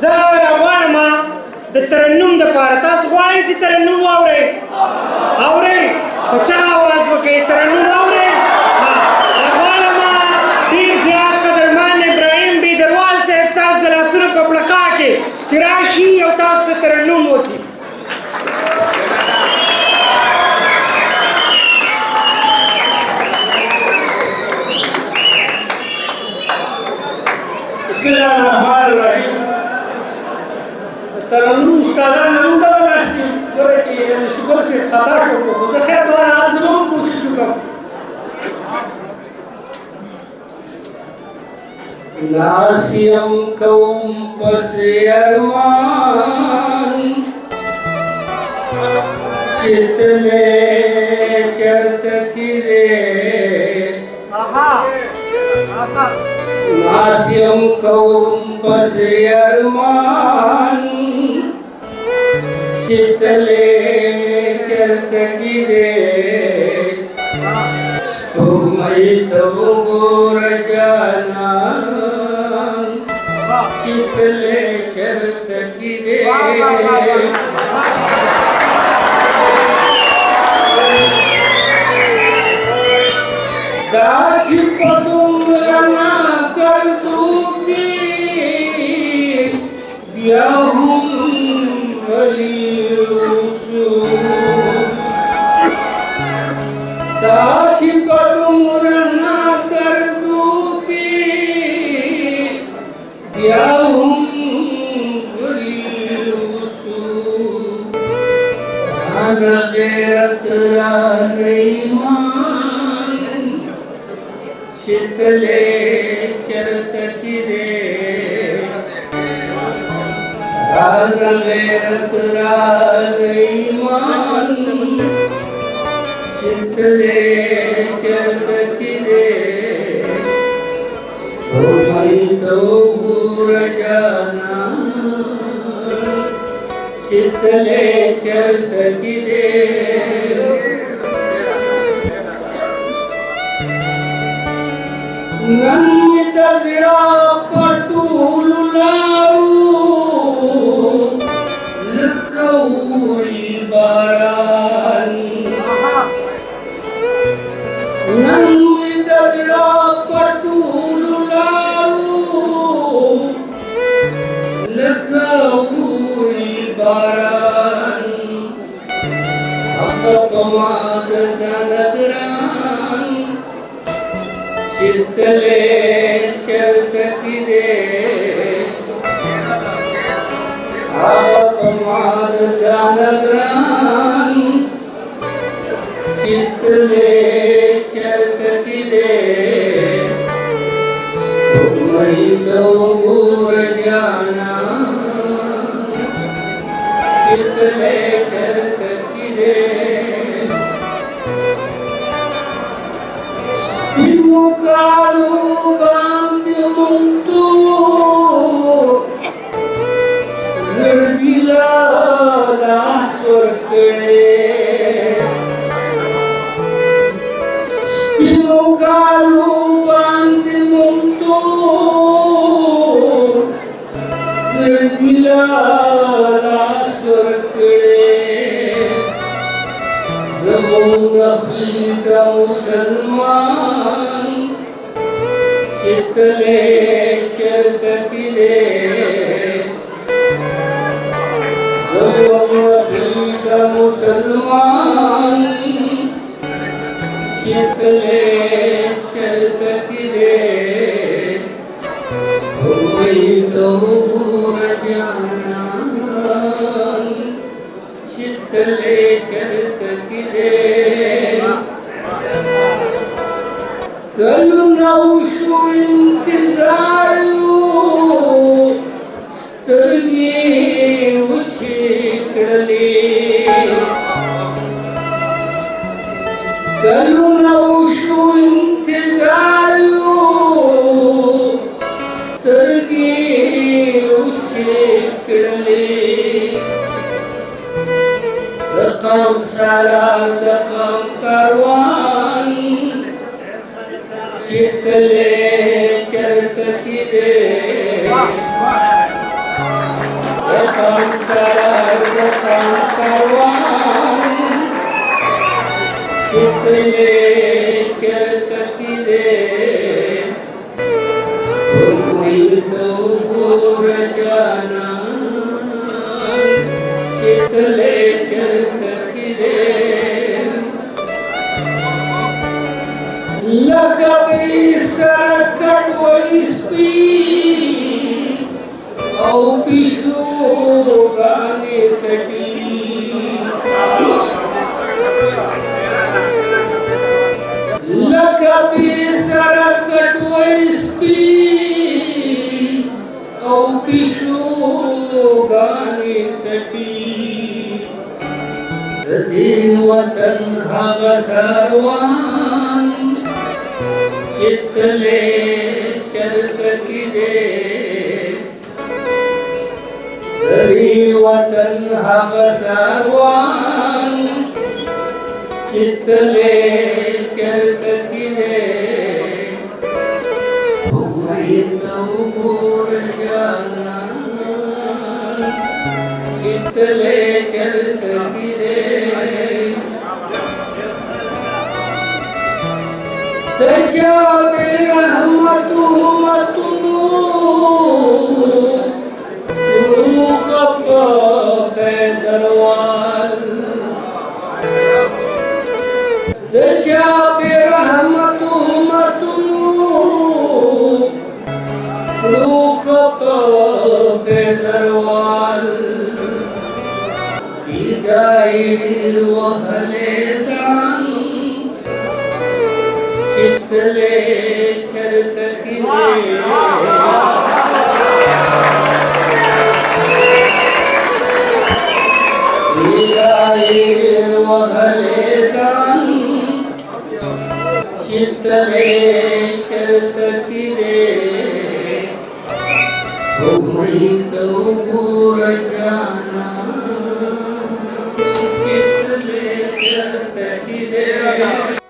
زار غواړم د ترنم دپاره تاسو غواړئ چې ترنم واورئ اورئ په چا اواز وکړئ ترنم اورئ غواړم ډېر زیات قدرمان ابراهیم بیدروال صاحب ستاسو د لاسونو په پړقا کې چې راشي او تاسو ته ترنم وکړي بسم الله الرحمن الرحیم ترنم استادان نن دا ناشتي ورته یې شکر سي خطا شو زه خیر به आज زموږ کوشش وکړم ناسیم کوم پس ارمان چتلے چرت کیره ناسیم کوم پس ارمان چتلے چرت کیره سپوږمۍ ته وګوره جانا چتلے چرت کیره دا چې په دومره ناکردو کې بیا هم غلی اوسو دا چې په دومره ناکردو کې بیا هم غلی اوسو انا غیرت را نیمان چتلے چرت کیره ران غیرت را ایمان چتلے چرت کیره سپوږمۍ ته وګوره جانا چتلے چرت کیره نن می د زړه په ټولو لارو لکه اوري باران نن می د زړه په ټولو لارو لکه اوري باران هغه په ما د ځان ګران چتلے چرت کیره آپ ماد ځان ګران چتلے چرت کیره سپوږمۍ ته وګوره جانا چتلے چرت کیره سپینو کالو باندې مونږ زړګیلا لاس ورکړې سپینو کالو باندې مونږ زړګیلا لاس ورکړې زمونږ خلک مسلمان چتلے چرت کیره زمونږ خلک مسلمان چتلے چرت کیره سپوږمۍ ته وګوره جانا چتلے چرت کیره کلو نو شو انتظار سترګې وچې کړلې کلو نو شو انتظار سترګې وچې کړلې د قوم سالار د قوم کاروان چتلے چرت کیره चितले चरत किदे दूर जाना चितले चरत किदे लकबी सरकट वैस्पी औ पिशो गाने सटी लकबी सरकट वैस्पी औ पिशो गाने सटी वतन हव सरवान चितले चरत किदे वतन हव सरवान चितले चरत किदे दूर जाना चितले चरत किदे तजा बेरहमतु मतनु रूख दरवाल तजा बेरहमतु मतनु रूख दरवाल इदाइर वहले जान चितले चरत किदे इदाइर वहले जान चितले चरत किदे दूर जाना चितले चरत किदे